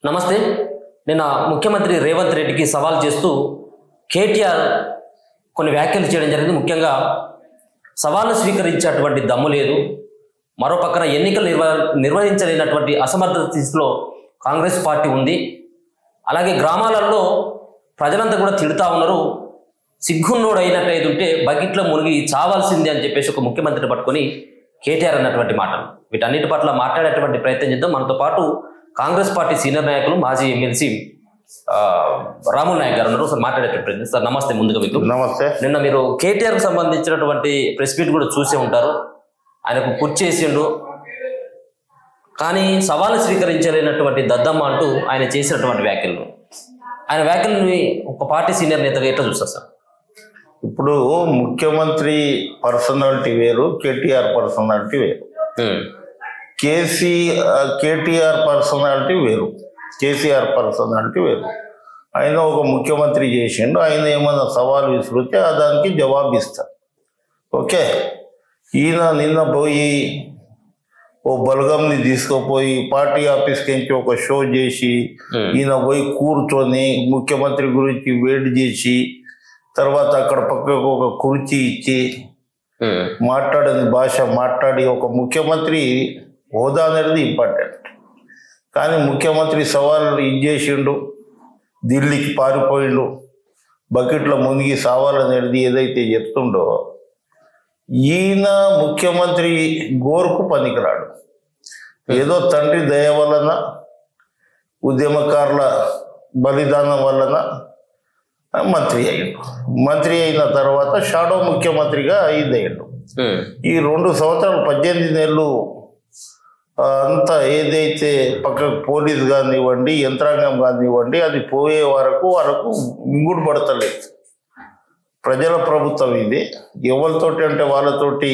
నమస్తే. నిన్న ముఖ్యమంత్రి రేవంత్ రెడ్డికి సవాల్ చేస్తూ కేటీఆర్ కొన్ని వ్యాఖ్యలు చేయడం జరిగింది. ముఖ్యంగా సవాలు స్వీకరించేటువంటి దమ్ము లేదు, మరో పక్కన ఎన్నికలు నిర్వహించలేనటువంటి అసమర్థత స్థితిలో కాంగ్రెస్ పార్టీ ఉంది, అలాగే గ్రామాలలో ప్రజలంతా కూడా తిడుతూ ఉన్నారు, సిగ్గున్నోడు అయినట్టయితే ఉంటే బకెట్లో మునిగి చావాల్సిందే అని చెప్పేసి ఒక ముఖ్యమంత్రిని పట్టుకొని కేటీఆర్ అన్నటువంటి మాటలు. వీటన్నిటి పట్ల మాట్లాడేటువంటి ప్రయత్నం చేద్దాం. మనతో పాటు కాంగ్రెస్ పార్టీ సీనియర్ నాయకులు మాజీ ఎమ్మెల్సీ రాముల్ నాయక్ గారు ఉన్నారు. సార్ మాట్లాడేటువంటి ప్రయత్నం. సార్ నమస్తే. ముందుగా మీకు నమస్తే. నిన్న మీరు కేటీఆర్కి సంబంధించినటువంటి ప్రెస్ మీట్ కూడా చూసే ఉంటారు. ఆయనకు కుర్చీ చేసిండు, కానీ సవాలు స్వీకరించలేనటువంటి దద్దమ్మ అంటూ ఆయన చేసినటువంటి వ్యాఖ్యలు, ఆయన వ్యాఖ్యలని ఒక పార్టీ సీనియర్ నేతగా ఎట్లా చూస్తారు సార్? ఇప్పుడు ముఖ్యమంత్రి పర్సనాలిటీ వేరు, కేటీఆర్ పర్సనాలిటీ వేరు. కేటీఆర్ పర్సనాలిటీ వేరు, కేసీఆర్ పర్సనాలిటీ వేరు. ఆయన ఒక ముఖ్యమంత్రి చేసిండు, ఆయన ఏమైనా సవాలు విసిరితే దానికి జవాబు ఇస్తారు. ఓకే, ఈయన నిన్న పోయి ఓ బలగంని తీసుకుపోయి పార్టీ ఆఫీస్కి నుంచి ఒక షో చేసి ఈయన పోయి కూర్చొని ముఖ్యమంత్రి గురించి వెయిట్ చేసి తర్వాత అక్కడ పక్కకు ఒక కుర్చీ ఇచ్చి మాట్లాడని భాష మాట్లాడి ఒక ముఖ్యమంత్రి హోదా అనేది ఇంపార్టెంట్. కానీ ముఖ్యమంత్రి సవాళ్ళు ఇచ్చేసిండు, ఢిల్లీకి పారిపోయిండు, బకెట్లో మునిగి సావాలనేది ఏదైతే చెప్తుండో ఈయన ముఖ్యమంత్రి గోరుకు పనికిరాడు. ఏదో తండ్రి దయ వలన, ఉద్యమకారుల బలిదానం వలన మంత్రి అయ్యిండు. మంత్రి అయిన తర్వాత షాడో ముఖ్యమంత్రిగా అయ్యిండు. ఈ 2 సంవత్సరాలు 18 నెలలు అంతా ఏదైతే పక్కకు పోలీసు కానివ్వండి, యంత్రాంగం కానివ్వండి, అది పోయే వరకు మింగుడు పడతలేదు. ప్రజల ప్రభుత్వం ఇది. ఎవరితోటి అంటే వాళ్ళతోటి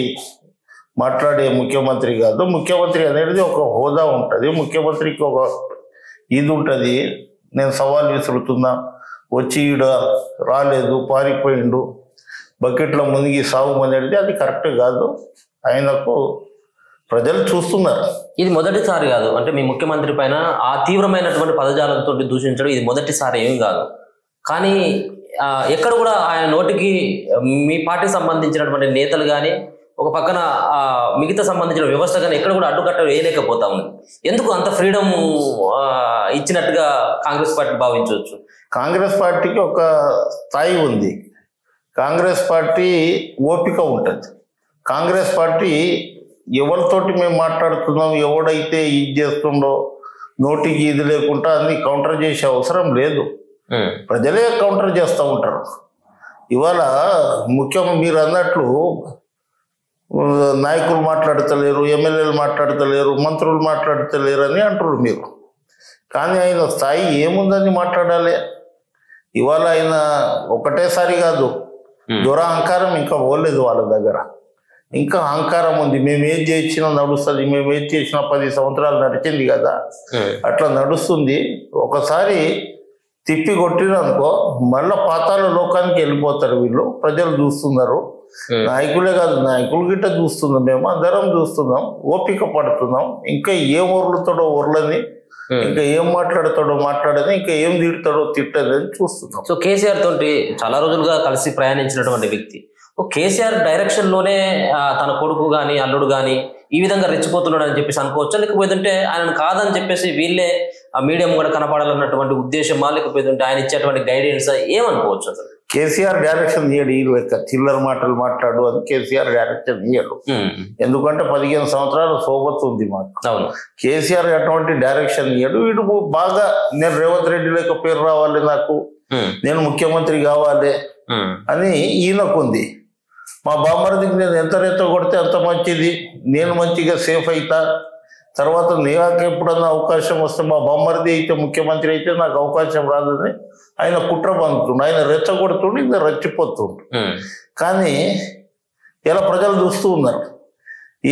మాట్లాడే ముఖ్యమంత్రి కాదు. ముఖ్యమంత్రి అనేది ఒక హోదా ఉంటుంది, ముఖ్యమంత్రికి ఒక ఇది ఉంటుంది. నేను సవాల్ విసురుతున్నా, వచ్చి ఈడ రాలేదు, పారిపోయిండు, బకెట్లో మునిగి సాగుమనేది అది కరెక్ట్ కాదు. ఆయనకు ప్రజలు చూస్తున్నారు. ఇది మొదటిసారి కాదు, అంటే మీ ముఖ్యమంత్రి పైన ఆ తీవ్రమైనటువంటి పదజాలంతో దూషించడం ఇది మొదటిసారి ఏం కాదు. కానీ ఎక్కడ కూడా ఆయన నోటికి మీ పార్టీకి సంబంధించినటువంటి నేతలు కానీ, ఒక పక్కన మిగతా సంబంధించిన వ్యవస్థ కానీ ఎక్కడ కూడా అడ్డుకట్ట వేయలేకపోతా ఉంది. ఎందుకు అంత ఫ్రీడమ్ ఇచ్చినట్టుగా కాంగ్రెస్ పార్టీ భావించవచ్చు? కాంగ్రెస్ పార్టీకి ఒక స్థాయి ఉంది. కాంగ్రెస్ పార్టీ ఓపిక ఉంటుంది. కాంగ్రెస్ పార్టీ ఎవరితోటి మేము మాట్లాడుతున్నాం, ఎవడైతే ఇది చేస్తుండో నోటికి ఇది లేకుండా అన్ని కౌంటర్ చేసే అవసరం లేదు. ప్రజలే కౌంటర్ చేస్తూ ఉంటారు. ఇవాళ మీరు అన్నట్లు నాయకులు మాట్లాడతలేరు, ఎమ్మెల్యేలు మాట్లాడతలేరు, మంత్రులు మాట్లాడతలేరు అని అంటారు మీరు. కానీ ఆయన స్థాయి ఏముందని మాట్లాడాలి. ఇవాళ ఆయన ఒకటేసారి కాదు, దురహంకారం ఇంకా పోలేదు వాళ్ళ దగ్గర, ఇంకా అహంకారం ఉంది. మేము ఏది చేసినా నడుస్తుంది, మేము ఏది చేసినా 10 సంవత్సరాలు నడిచింది కదా, అట్లా నడుస్తుంది. ఒకసారి తిప్పి కొట్టిననుకో మళ్ళీ పాతాళ లోకానికి వెళ్ళిపోతారు వీళ్ళు. ప్రజలు చూస్తున్నారు, నాయకులే కాదు, నాయకులు గిట్ట చూస్తున్నాం, మేము అందరం చూస్తున్నాం, ఓపిక పడుతున్నాం. ఇంకా ఏం ఊర్లుతాడో ఊర్లని, ఇంకా ఏం మాట్లాడతాడో మాట్లాడని, ఇంకా ఏం తిడతాడో తిట్టదని చూస్తున్నాం. సో కేసీఆర్ తోటి చాలా రోజులుగా కలిసి ప్రయాణించినటువంటి వ్యక్తి, కేసీఆర్ డైరెక్షన్ లోనే తన కొడుకు గాని అల్లుడు గాని ఈ విధంగా రెచ్చిపోతున్నాడు అని చెప్పేసి అనుకోవచ్చా? లేకపోతే ఆయనను కాదని చెప్పేసి వీళ్ళే మీడియం కూడా కనపడాలన్నటువంటి ఉద్దేశమా? లేకపోతే ఆయన ఇచ్చేటువంటి గైడెన్స్ ఏమనుకోవచ్చు అసలు? కేసీఆర్ డైరెక్షన్ ఇయ్యడు. ఈ చిల్లర మాటలు మాట్లాడు అని కేసీఆర్ డైరెక్షన్ ఇయ్యడు. ఎందుకంటే 15 సంవత్సరాల సోబత్ ఉంది మాకు. అవును, కేసీఆర్ ఎటువంటి డైరెక్షన్ ఇయ్యడు. వీడు బాగా నేను రేవంత్ రెడ్డి లేక పేరు రావాలి, నాకు నేను ముఖ్యమంత్రి కావాలి అని ఈయనకుంది. మా బామ్మర్దికి నేను ఎంత రెత్త కొడితే అంత మంచిది, నేను మంచిగా సేఫ్ అవుతా, తర్వాత నాకు ఎప్పుడన్నా అవకాశం వస్తే మా బామ్మర్ది అయితే ముఖ్యమంత్రి అయితే నాకు అవకాశం రాదని ఆయన కుట్ర పండుతుండు. ఆయన రెచ్చగొడుతుండు, ఇంకా రెచ్చిపోతుండు. కానీ ఇలా ప్రజలు చూస్తూ ఉన్నారు.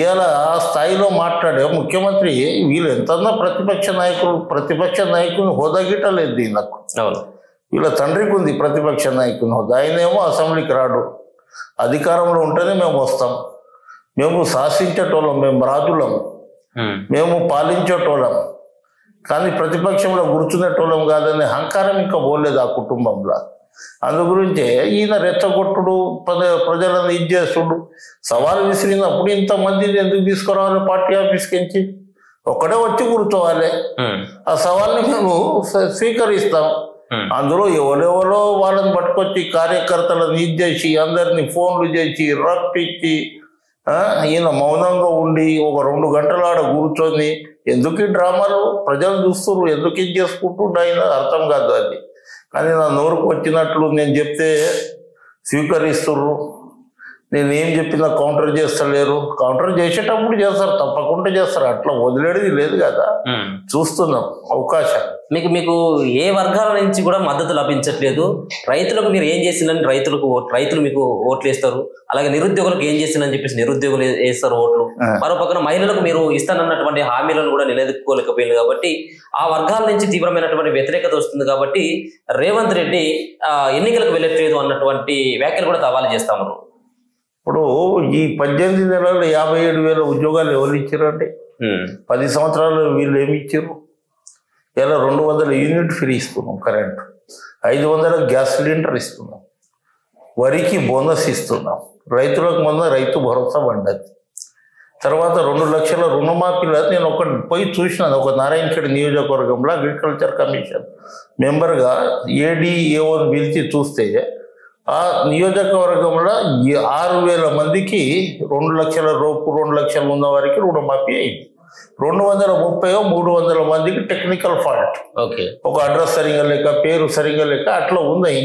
ఇలా ఆ స్థాయిలో మాట్లాడే ముఖ్యమంత్రి వీళ్ళు ఎంతన్నా ప్రతిపక్ష నాయకుని హోదా గిట్టలేదు దీనికి. వీళ్ళ తండ్రికి ఉంది ప్రతిపక్ష నాయకుని హోదా. ఆయనేమో అసెంబ్లీకి రాడు. అధికారంలో ఉంటేనే మేము వస్తాం, మేము శాసించేటోళ్ళం, మేము రాజులం, మేము పాలించేటోళ్ళం. కానీ ప్రతిపక్షంలో కూర్చునేటోళ్ళం కాదనే అహంకారం ఇంకా పోలేదు ఆ కుటుంబంలో. అందు గురించే ఈయన రెచ్చగొట్టుడు, ప్రజలను ఇది చేస్తుడు. సవాలు విసిరినప్పుడు ఇంతమందిని ఎందుకు తీసుకురావాలి పార్టీ ఆఫీస్కి నుంచి? ఒక్కడే వచ్చి కూర్చోవాలి. ఆ సవాల్ని మేము స్వీకరిస్తాం. అందులో ఎవరెవరో వాళ్ళని పట్టుకొచ్చి కార్యకర్తలను ఇది చేసి అందరినీ ఫోన్లు చేసి రప్పించి ఈయన మౌనంగా ఉండి ఒక 2 గంటలు ఆడ కూర్చొని ఎందుకు ఈ డ్రామాలు ప్రజలు చూస్తున్నారు, ఎందుకు ఇది చేసుకుంటుండే ఆయన అర్థం కాదు అది. కానీ నా నోరుకు వచ్చినట్లు నేను చెప్తే స్వీకరిస్తుర్రు, నేను ఏం చెప్పినా కౌంటర్ చేస్తలేరు. కౌంటర్ చేసేటప్పుడు చేస్తారు, తప్పకుండా చేస్తారు, అట్లా వదిలేది లేదు కదా. చూస్తున్నాం అవకాశం. మీకు ఏ వర్గాల నుంచి కూడా మద్దతు లభించట్లేదు. రైతులకు మీరు ఏం చేసిందని రైతులు మీకు ఓట్లు వేస్తారు, అలాగే నిరుద్యోగులకు ఏం చేసిందని చెప్పేసి నిరుద్యోగులు వేస్తారు ఓట్లు. మరో పక్కన మహిళలకు మీరు ఇస్తానన్నటువంటి హామీలను కూడా నిలదొక్కుకోలేకపోయింది కాబట్టి ఆ వర్గాల నుంచి తీవ్రమైనటువంటి వ్యతిరేకత వస్తుంది. కాబట్టి రేవంత్ రెడ్డి ఎన్నికలకు వెళ్ళట్లేదు అన్నటువంటి వ్యాఖ్యలు కూడా సవాలు చేస్తా ఉన్నారు. ఇప్పుడు ఈ 18 నెలల్లో 57,000 ఉద్యోగాలు ఎవరు ఇచ్చారండి? 10 సంవత్సరాలు వీళ్ళు ఏమి ఇచ్చారు? ఇలా 200 యూనిట్ ఫ్రీ ఇస్తున్నాం కరెంటు, 500 గ్యాస్ సిలిండర్ ఇస్తున్నాం, వరికి బోనస్ ఇస్తున్నాం, రైతులకు మొన్న రైతు భరోసా పడ్డది. తర్వాత 2 లక్షల రుణమాఫీలో నేను ఒకటి పోయి చూసినాను. ఒక నారాయణఖేడ్ నియోజకవర్గంలో అగ్రికల్చర్ కమిషన్ మెంబర్గా ADA1 పిలిచి చూస్తే ఆ నియోజకవర్గంలో 6,000 మందికి 2 లక్షల రూపు 2 లక్షలు ఉన్న వారికి రుణమాఫీ అయింది. 230-300 మందికి టెక్నికల్ ఫాల్ట్, ఒక అడ్రస్ సరిగా లేక పేరు సరిగా లేక అట్లా ఉన్నాయి.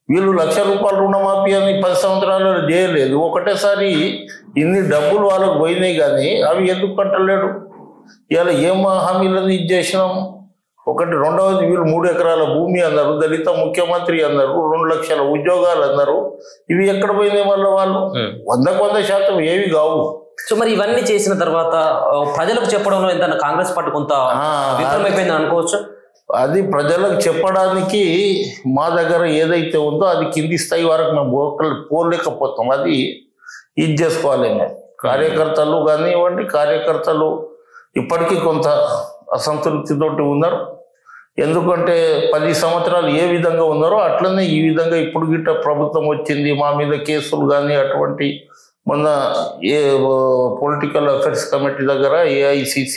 వీళ్ళు ₹1,00,000 రుణమాఫీ అని 10 సంవత్సరాలు చేయలేదు. ఒకటేసారి ఇన్ని డబ్బులు వాళ్ళకు పోయినాయి, కానీ అవి ఎందుకు కట్టలేడు? ఇలా ఏం హామీలను ఇది చేసినాం? ఒకటి. రెండవది, వీళ్ళు 3 ఎకరాల భూమి అన్నారు, దళిత ముఖ్యమంత్రి అన్నారు, 2 లక్షల ఉద్యోగాలు అన్నారు. ఇవి ఎక్కడ పోయినాయి? వాళ్ళు 100% ఏవి కావు. సో మరి ఇవన్నీ చేసిన తర్వాత ప్రజలకు చెప్పడంలో ఎంత కాంగ్రెస్ పార్టీ కొంత విఫలమైపోయిందని అనుకోవచ్చు. అది ప్రజలకు చెప్పడానికి మా దగ్గర ఏదైతే ఉందో అది కింది స్థాయి వరకు మేము పోలేకపోతాం. అది ఇది చేసుకోవాలి. మేము కార్యకర్తలు కానివ్వండి, కార్యకర్తలు ఇప్పటికీ కొంత అసంతృప్తితోటి ఉన్నారు. ఎందుకంటే 10 సంవత్సరాలు ఏ విధంగా ఉన్నారో అట్లనే ఈ విధంగా ఇప్పుడు గిట్ట ప్రభుత్వం వచ్చింది, మా మీద కేసులు కానీ అటువంటి. మొన్న పొలిటికల్ అఫైర్స్ కమిటీ దగ్గర AICC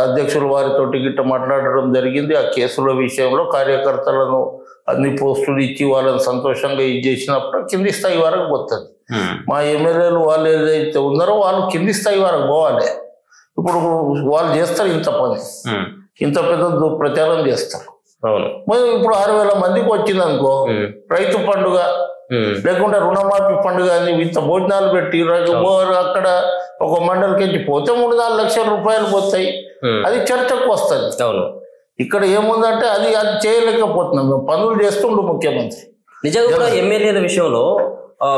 అధ్యక్షుల వారితోటి గిట్ట మాట్లాడడం జరిగింది. ఆ కేసుల విషయంలో కార్యకర్తలను అన్ని పోస్టులు ఇచ్చి వాళ్ళని సంతోషంగా ఇది చేసినప్పుడు కింది స్థాయి వరకు పోతుంది. మా ఎమ్మెల్యేలు వాళ్ళు ఏదైతే ఉన్నారో వాళ్ళు కింది స్థాయి వరకు పోవాలి. ఇప్పుడు వాళ్ళు చేస్తారు ఇంత పని, ఇంత పెద్ద ప్రచారం చేస్తారు. ఇప్పుడు 6,000 మందికి వచ్చింది అనుకో, రైతు పండుగ లేకుంటే రుణమాఫీ పండుగ అని ఇంత భోజనాలు పెట్టి అక్కడ ఒక మండలికి పోతే 3-4 లక్షల రూపాయలు పోతాయి. అది చర్చకు వస్తుంది. ఇక్కడ ఏముందంటే అది చేయలేకపోతున్నాం. మేము పనులు చేస్తుండు ముఖ్యమంత్రి. నిజంగా ఎమ్మెల్యేల విషయంలో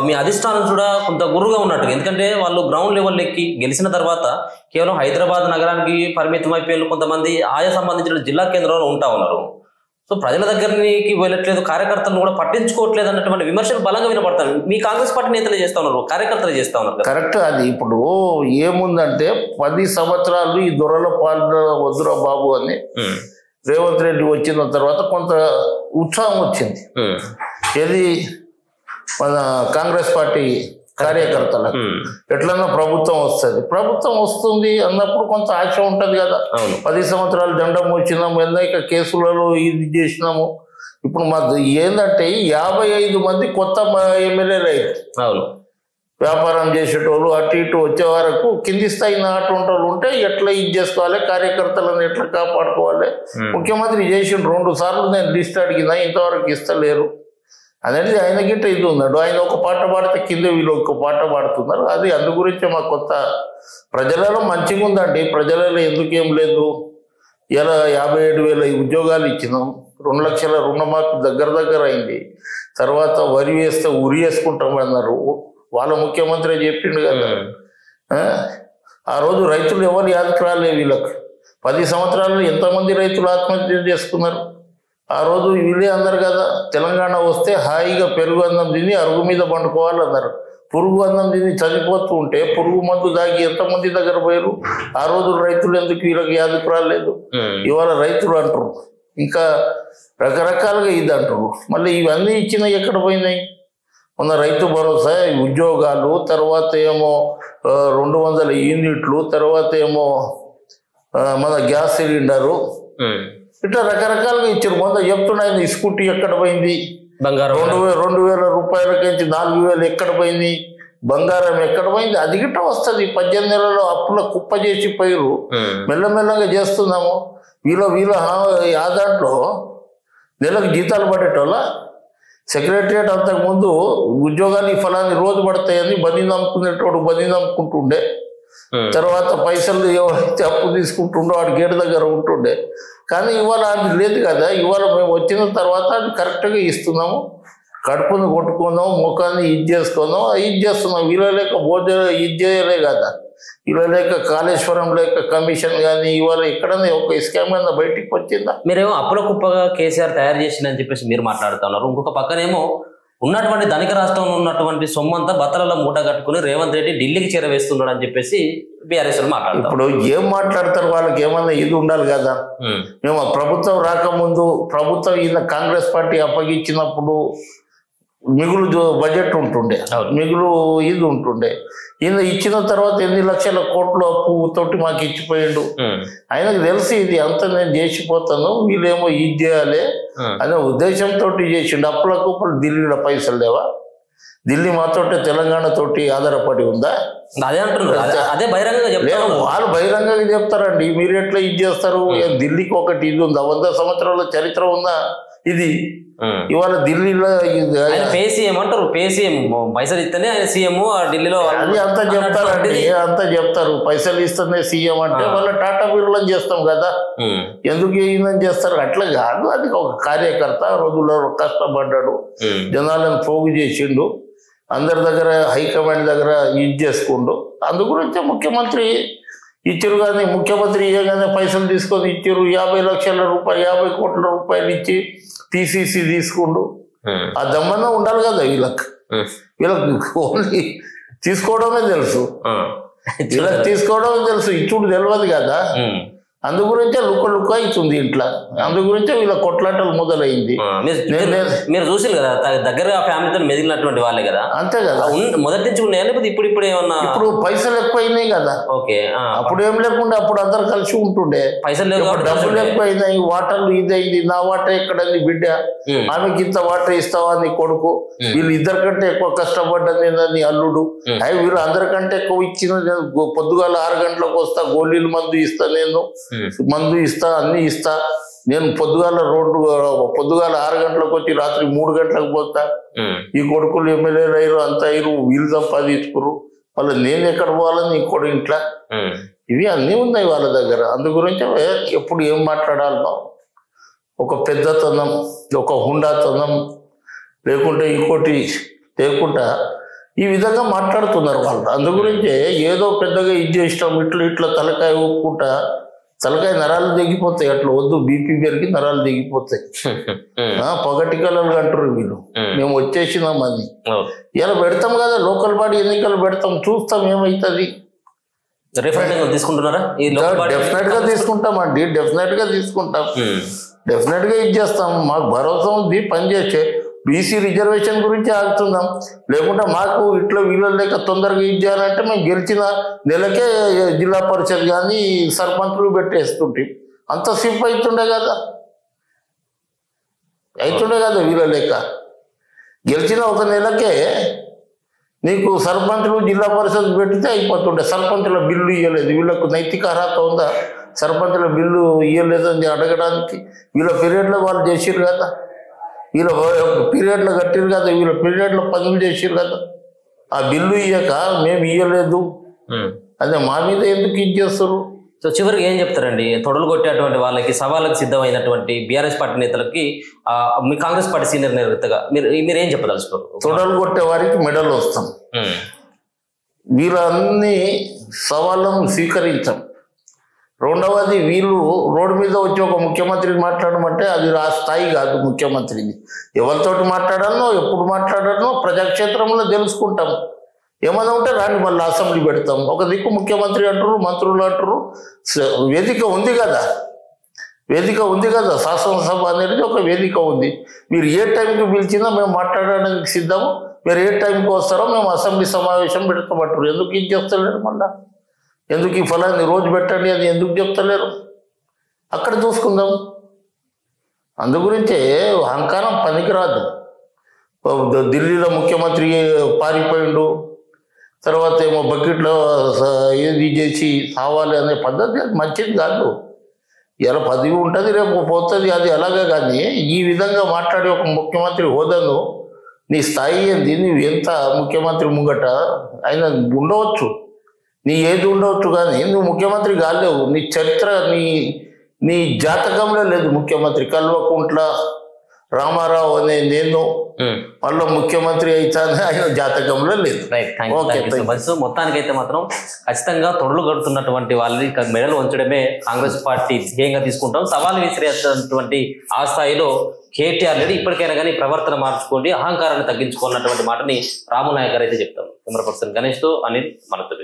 మీ అధిష్టానం కూడా కొంత గురుగా ఉన్నట్టు. ఎందుకంటే వాళ్ళు గ్రౌండ్ లెవెల్ ఎక్కి గెలిచిన తర్వాత కేవలం హైదరాబాద్ నగరానికి పరిమితం అయిపోయిన కొంతమంది ఆయా సంబంధించిన జిల్లా కేంద్రంలో ఉంటా ఉన్నారు. సో ప్రజల దగ్గరికి వెళ్ళట్లేదు, కార్యకర్తలను కూడా పట్టించుకోవట్లేదు అన్నటువంటి విమర్శలు బలంగా వినపడతాయి. మీ కాంగ్రెస్ పార్టీ నేతలు చేస్తా ఉన్నారు, కార్యకర్తలు చేస్తా ఉన్నారు. కరెక్ట్. అది ఇప్పుడు ఏముందంటే 10 సంవత్సరాలు ఈ దొరల పాలన వద్దురా బాబు అని రేవంత్ రెడ్డి వచ్చిన తర్వాత కొంత ఉత్సాహం వచ్చింది. ఏది మన కాంగ్రెస్ పార్టీ కార్యకర్తలకు ఎట్లన్నా ప్రభుత్వం వస్తుంది, ప్రభుత్వం వస్తుంది అన్నప్పుడు కొంత ఆశ ఉంటది కదా. 10 సంవత్సరాలు దండం వచ్చినాము, ఎన్నైక కేసులలో ఇది చేసినాము. ఇప్పుడు మా ఏంటంటే 55 మంది కొత్త ఎమ్మెల్యేలు అయ్యారు. వ్యాపారం చేసేటోళ్ళు అటు ఇటు వచ్చే వరకు కింది స్థాయి నాటుంటోళ్ళు ఉంటే ఎట్లా ఇది చేసుకోవాలి, కార్యకర్తలను ఎట్లా కాపాడుకోవాలి. ముఖ్యమంత్రి చేసిన 2 సార్లు నేను లిస్ట్ అడిగినా ఇంతవరకు ఇస్తలేరు అనేది ఆయన గిట్ట ఇది ఉన్నాడు. ఆయన ఒక పాట పాడితే కింద వీళ్ళు ఒక పాట పాడుతున్నారు. అది అందు గురించి మా కొత్త ప్రజలలో మంచిగా ఉందండి. ప్రజలలో ఎందుకేం లేదు. ఇలా 57,000 ఉద్యోగాలు ఇచ్చినాం, 2 లక్షల రుణమాఫీ దగ్గర అయింది. తర్వాత వరి వేస్తే ఉరి వేసుకుంటామన్నారు. వాళ్ళ ముఖ్యమంత్రి చెప్పిండు కదా. ఆ రోజు రైతులు ఎవరు యాదకి రాలే. వీళ్ళకి 10 సంవత్సరాల్లో ఎంతమంది రైతులు ఆత్మహత్య చేసుకున్నారు. ఆ రోజు వీళ్ళే అన్నారు కదా, తెలంగాణ వస్తే హాయిగా పెరుగు అన్నం తిని అరుగు మీద పండుకోవాలన్నారు. పురుగు అన్నం తిని చనిపోతూ ఉంటే పురుగు మందు దాగి ఎంతమంది దగ్గర పోయారు? ఆ రోజు రైతులు ఎందుకు వీళ్ళకి యాదకు రాలేదు? ఇవాళ రైతులు అంటారు, ఇంకా రకరకాలుగా ఇది అంటారు. మళ్ళీ ఇవన్నీ ఇచ్చినాయి ఎక్కడ పోయినాయి? మొన్న రైతు భరోసా, ఉద్యోగాలు, తర్వాత ఏమో 200 యూనిట్లు, తర్వాత ఏమో మన గ్యాస్ సిలిండరు, ఇట్లా రకరకాలుగా ఇచ్చారు. మొన్న చెప్తున్నాయి స్కూటీ ఎక్కడ పోయింది? బంగారం 2,000 రూపాయలకించి 4,000 ఎక్కడ పోయింది? బంగారం ఎక్కడ పోయింది? అది గిట్ట వస్తుంది. 18 నెలల్లో అప్పుల కుప్ప చేసి పోయిరు. మెల్లమెల్లగా చేస్తున్నాము. వీళ్ళ ఆ దాంట్లో నెలకు జీతాలు పడేటోళ్ళ సెక్రటరియట్ అంతకుముందు ఉద్యోగాలు ఫలాన్ని రోజు పడతాయని బండి నమ్ముకునేటోడు బండి నమ్ముకుంటుండే. తర్వాత పైసలు ఎవరైతే అప్పు తీసుకుంటుండో వాడి గేటు దగ్గర ఉంటుండే. కానీ ఇవాళ అది లేదు కదా. ఇవాళ మేము వచ్చిన తర్వాత అది కరెక్ట్గా ఇస్తున్నాము. కడుపును కొట్టుకున్నాం, ముఖాన్ని ఇది చేస్తున్నాం. వీళ్ళ లేక భోజనం ఇది చేయలే కదా. వీళ్ళ లేక కాళేశ్వరం లేక కమిషన్ కానీ ఇవాళ ఎక్కడన్నా ఒక స్కామ్ కింద బయటికి వచ్చిందా? మీరేమో అప్పుల కుప్పగా కేసీఆర్ తయారు చేసిందని చెప్పేసి మీరు మాట్లాడుతున్నారు. ఇంకొక పక్కనేమో ఉన్నటువంటి ధనిక రాష్ట్రంలో ఉన్నటువంటి సొమ్మంతా బత్తలలో మూట కట్టుకుని రేవంత్ రెడ్డి ఢిల్లీకి చేరవేస్తున్నాడు అని చెప్పేసి బీఆర్ఎస్ మాట్లాడతారు. ఇప్పుడు ఏం మాట్లాడతారు? వాళ్ళకి ఏమన్నా ఇది ఉండాలి కదా. మేము ప్రభుత్వం రాకముందు ప్రభుత్వం ఈయన కాంగ్రెస్ పార్టీ అప్పగించినప్పుడు మిగులు బడ్జెట్ ఉంటుండే, మిగులు ఇది ఉంటుండే. ఈయన ఇచ్చిన తర్వాత 8 లక్షల కోట్ల అప్పు తోటి మాకు ఇచ్చిపోయిండు. ఆయనకు తెలిసి ఇది అంత నేను చేసిపోతాను, వీళ్ళేమో ఇది చేయాలి అనే ఉద్దేశంతో చేసిండు. అప్పుల కుప్పలు ఢిల్లీలో పైసలు లేవా? ఢిల్లీ మాతోటే తెలంగాణ తోటి ఆధారపడి ఉందా? అదే అంటున్నారు. అదే బహిరంగంగా చెప్తారు. వాళ్ళు బహిరంగంగా చెప్తారండి. మీరు ఎట్లా ఇది చేస్తారు? ఢిల్లీకి ఒకటి ఇది ఉందా? 100 సంవత్సరాల చరిత్ర ఉందా ఇది? ఇవాళ ఢిల్లీలో పేసీఎం అంటారు. పేసీఎం పైసలు ఇస్తేనే ఆయన సీఎం ఢిల్లీలో. అది అంతా చెప్తారండి, అంతా చెప్తారు. పైసలు ఇస్తేనే సీఎం అంటే వాళ్ళ టాటా బిర్లని చేస్తాం కదా. ఎందుకు ఈయన చేస్తారు? అట్లా కాదు. అది ఒక కార్యకర్త రోజుల్లో కష్టపడ్డాడు, జనాలను పోగు చేసిండు, అందరి దగ్గర హైకమాండ్ దగ్గర ఇది చేసుకుండు. అందు గురించే ముఖ్యమంత్రి ఇచ్చారు. కానీ ముఖ్యమంత్రి ఇవ్వగానే పైసలు తీసుకొని ఇచ్చారు. 50 లక్షల రూపాయలు 50 కోట్ల రూపాయలు ఇచ్చి PCC తీసుకుండు. ఆ దమ్మన్నా ఉండాలి కదా వీళ్ళకి. ఓన్లీ తీసుకోవడమే తెలుసు, వీళ్ళకి తీసుకోవడమే తెలుసు, ఇచ్చుడు తెలియదు కదా. అందు గురించే లుక్క అవుతుంది ఇంట్లో. అందు గురించే వీళ్ళ కొట్లాటలు మొదలైంది. మీరు చూసారు కదా, దగ్గరగా ఫ్యామిలీతో మెదిలినటువంటి వాళ్ళే కదా. అంతే కదా. మొదటి నుంచి ఉన్నాయా లేకపోతే ఇప్పుడు ఏమన్నా? ఇప్పుడు పైసలు ఎక్కువైనాయి కదా. ఓకే. అప్పుడు ఏం లేకుండా అప్పుడు అందరు కలిసి ఉంటుండే. పైసలు డబ్బులు ఎక్కువైనాయి. వాటర్లు ఇదైంది. నా వాటర్ ఎక్కడైంది బిడ్డ, ఆమెకి ఇంత వాటర్ ఇస్తావా నీ కొడుకు, వీళ్ళు ఇద్దరికంటే ఎక్కువ కష్టపడ్డది నీ అల్లుడు, అవి వీళ్ళు అందరికంటే ఎక్కువ ఇచ్చిన. పొద్దుగాల 6 గంటలకు వస్తా, గోళీలు మందు ఇస్తా, నేను మందు ఇస్తా, అన్ని ఇస్తా. నేను పొద్దుగాల 6 గంటలకు వచ్చి రాత్రి 3 గంటలకు పోతా. ఈ కొడుకులు ఎమ్మెల్యేలు అయ్యారు, అంత అయ్యారు, వీళ్ళు సంపాదించుకురు. మళ్ళీ నేను ఎక్కడ పోవాలని ఇంకోటి ఇంట్లో. ఇవి అన్నీ ఉన్నాయి వాళ్ళ దగ్గర. అందు గురించి ఎప్పుడు ఏం మాట్లాడాలనో ఒక పెద్దతనం, ఒక హుండాతనం లేకుంటే ఇంకోటి లేకుండా ఈ విధంగా మాట్లాడుతున్నారు వాళ్ళు. అందు గురించే ఏదో పెద్దగా ఇది చేసినాం, ఇట్లా తలకాయ ఊపుకుంటా తలకాయ నరాలు దిగిపోతాయి. అట్లా వద్దు, బీపీ పెరిగి నరాలు దిగిపోతాయి. పగటి కలలు అంటారు వీళ్ళు. మేము వచ్చేసినామని ఇలా పెడతాం కదా. లోకల్ బాడీ ఎన్నికలు పెడతాం, చూస్తాం ఏమవుతుంది. తీసుకుంటున్నారా? డెఫినెట్ గా తీసుకుంటామండి, డెఫినెట్ గా తీసుకుంటాం, డెఫినెట్ గా ఇది చేస్తాం. మాకు భరోసా ఉంది పనిచేసే. బీసీ రిజర్వేషన్ గురించి ఆగుతున్నాం. లేకుంటే మాకు ఇట్లా వీళ్ళ లేక తొందరగా ఇది చేయాలంటే మేము గెలిచిన నెలకే జిల్లా పరిషత్ కానీ సర్పంచులు పెట్టేస్తుంటే అంత సింపుల్ అవుతుండే కదా వీళ్ళ లేక. గెలిచిన ఒక నెలకే నీకు సర్పంచులు జిల్లా పరిషత్ పెట్టితే అయిపోతుండే. సర్పంచుల బిల్లు ఇవ్వలేదు. వీళ్ళకు నైతిక అర్హత ఉందా సర్పంచుల బిల్లు ఇవ్వలేదని అడగడానికి? వీళ్ళ పీరియడ్లో వాళ్ళు చేసిరు కదా, వీళ్ళ పీరియడ్లో కట్టిరు కదా, వీళ్ళ పీరియడ్లో పనులు చేసిరు కదా. ఆ బిల్లు ఇయ్యక మేము ఇవ్వలేదు అదే మా మీద ఎందుకు ఇది చేస్తారు? సో చివరికి ఏం చెప్తారండి? తొడలు కొట్టేటువంటి వాళ్ళకి, సవాళ్ళకి సిద్ధమైనటువంటి బీఆర్ఎస్ పార్టీ నేతలకి మీ కాంగ్రెస్ పార్టీ సీనియర్ నేతగా మీరేం చెప్పదలుచుకోరు? తొడలు కొట్టే వారికి మెడల్ వస్తాం. వీళ్ళన్ని సవాళ్ళను స్వీకరించాం. రెండవది, వీళ్ళు రోడ్డు మీద వచ్చి ఒక ముఖ్యమంత్రిని మాట్లాడమంటే అది ఆ స్థాయి కాదు ముఖ్యమంత్రిని. ఎవరితోటి మాట్లాడాలనో, ఎప్పుడు మాట్లాడాలనో ప్రజాక్షేత్రంలో తెలుసుకుంటాం. ఏమన్నా ఉంటే రాండి మళ్ళీ అసెంబ్లీ పెడతాం. ఒక దిక్కు ముఖ్యమంత్రి అంటారు, మంత్రులు అంటారు, వేదిక ఉంది కదా, వేదిక ఉంది కదా, శాసనసభ అనేది ఒక వేదిక ఉంది. మీరు ఏ టైంకి పిలిచినా మేము మాట్లాడడానికి సిద్ధము, మీరు ఏ టైంకి వస్తారో మేము అసెంబ్లీ సమావేశం పెడతామంటారు. ఎందుకు ఇది చెప్తలేరు? మళ్ళా ఎందుకు ఈ ఫలాన్ని రోజు పెట్టండి అని ఎందుకు చెప్తలేరు? అక్కడ చూసుకుందాం. అందుగురించే అహంకారం పనికిరాదు. ఢిల్లీలో ముఖ్యమంత్రి పారిపోయిండు, తర్వాత ఏమో బకెట్లో ఏది చేసి కావాలి అనే పద్ధతి అది మంచిది కాదు. ఇలా పదవి ఉంటుంది, రేపు పోతుంది, అది అలాగే. కానీ ఈ విధంగా మాట్లాడే ఒక ముఖ్యమంత్రి హోదాను, నీ స్థాయి ఏంది, నువ్వు ఎంత ముఖ్యమంత్రి ముంగట ఆయన ఉండవచ్చు, నీ ఏది ఉండవచ్చు, కానీ నువ్వు ముఖ్యమంత్రి కాలేవు. నీ చరిత్ర నీ జాతకంలో లేదు ముఖ్యమంత్రి. కల్వకుంట్ల రామారావు అనే నేను మళ్ళీ ముఖ్యమంత్రి అయితానే ఆయన జాతకంలో లేదు. మొత్తానికైతే మాత్రం ఖచ్చితంగా తొడలు కడుతున్నటువంటి వాళ్ళని మెడలు ఉంచడమే కాంగ్రెస్ పార్టీ ధ్యేయంగా తీసుకుంటాం. సవాల్ విసిరేటువంటి ఆ స్థాయిలో కేటీఆర్ రెడ్డి ఇప్పటికైనా కానీ ప్రవర్తన మార్చుకోండి, అహంకారాన్ని తగ్గించుకున్నటువంటి మాటని రాము నాయక్ గారు అయితే చెప్తారు. కెమెరా పర్సన్ గణేష్తో అనిల్, మనతో.